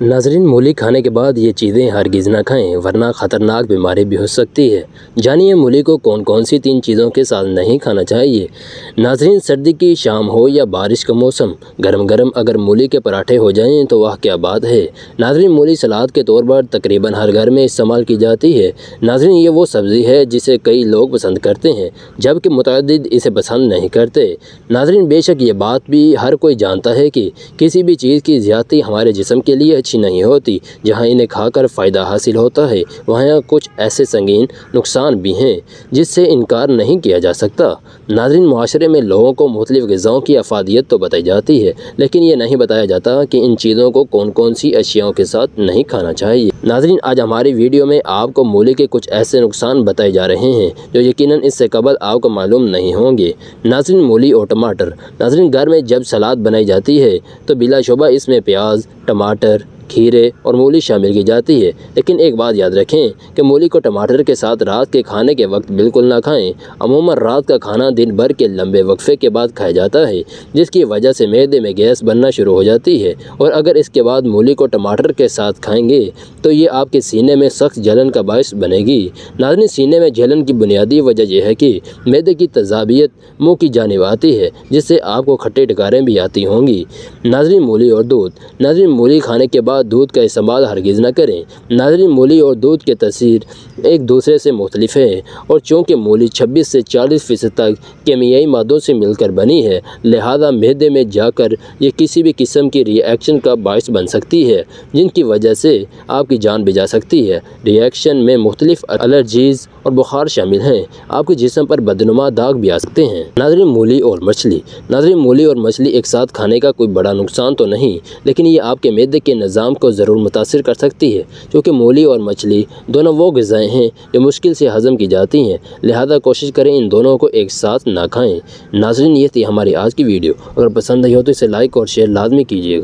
नाजरीन, मूली खाने के बाद ये चीज़ें हरगिज़ ना खाएं वरना ख़तरनाक बीमारी भी हो सकती है। जानिए मूली को कौन कौन सी 3 चीज़ों के साथ नहीं खाना चाहिए। नाजरीन, सर्दी की शाम हो या बारिश का मौसम, गरम गरम अगर मूली के पराठे हो जाएं तो वाह क्या बात है। नाजरीन, मूली सलाद के तौर पर तकरीबन हर घर में इस्तेमाल की जाती है। नाजरीन, ये वो सब्ज़ी है जिसे कई लोग पसंद करते हैं जबकि मुतअद्दिद इसे पसंद नहीं करते। नाजरीन, बेशक ये बात भी हर कोई जानता है कि किसी भी चीज़ की ज़्यादती हमारे जिस्म के लिए अच्छी नहीं होती। जहां इन्हें खाकर फ़ायदा हासिल होता है वहाँ कुछ ऐसे संगीन नुकसान भी हैं जिससे इनकार नहीं किया जा सकता। नाज़रीन, माशरे में लोगों को मुख्तलिफ़ ग़िज़ाओं की अफादियत तो बताई जाती है लेकिन ये नहीं बताया जाता कि इन चीज़ों को कौन कौन सी अशियाओं के साथ नहीं खाना चाहिए। नाज़रीन, आज हमारी वीडियो में आपको मूली के कुछ ऐसे नुकसान बताए जा रहे हैं जो यकीनन इससे कबल आपको मालूम नहीं होंगे। नाज़रीन, मूली और टमाटर। नाज़रीन, घर में जब सलाद बनाई जाती है तो बिलाशुबा इसमें प्याज, टमाटर, खीरे और मूली शामिल की जाती है। लेकिन एक बात याद रखें कि मूली को टमाटर के साथ रात के खाने के वक्त बिल्कुल ना खाएं। अमूमन रात का खाना दिन भर के लंबे वक्फे के बाद खाया जाता है जिसकी वजह से मैदे में गैस बनना शुरू हो जाती है और अगर इसके बाद मूली को टमाटर के साथ खाएंगे तो ये आपके सीने में सख्त जलन का बायस बनेगी। नाज़रीन, सीने में जलन की बुनियादी वजह यह है कि मैदे की तज़ाबियत मुँह की जानिब आती है जिससे आपको खट्टे डकारें भी आती होंगी। नाज़रीन, मूली और दूध। नाज़रीन, मूली खाने के बाद दूध का इस्तेमाल हरगिज़ न करें। नाज़रीन, मूली और दूध के तसीर एक दूसरे से मुख्तलिफ है और चूँकि मूली 26 से 40% तक केमियाई मादों से मिलकर बनी है लिहाजा मैदे में जाकर ये किसी भी किस्म की रिएक्शन का बायस बन सकती है जिनकी वजह से आपकी जान भी जा सकती है। रिएक्शन में मुख्तलिफ एलर्जीज़ और बुखार शामिल हैं। आपके जिस्म पर बदनुमा दाग भी आ सकते हैं। नाज़रीन, मूली और मछली। नाज़रीन, मूली और मछली एक साथ खाने का कोई बड़ा नुकसान तो नहीं लेकिन ये आपके मैदे के निज़ाम को ज़रूर मुतासिर कर सकती है क्योंकि मूली और मछली दोनों वो ग़िज़ाएँ हैं जो मुश्किल से हज़म की जाती हैं लिहाजा कोशिश करें इन दोनों को एक साथ ना खाएं। नाज़रीन, ये थी हमारी आज की वीडियो। अगर पसंद आई हो तो इसे लाइक और शेयर लाजमी कीजिएगा।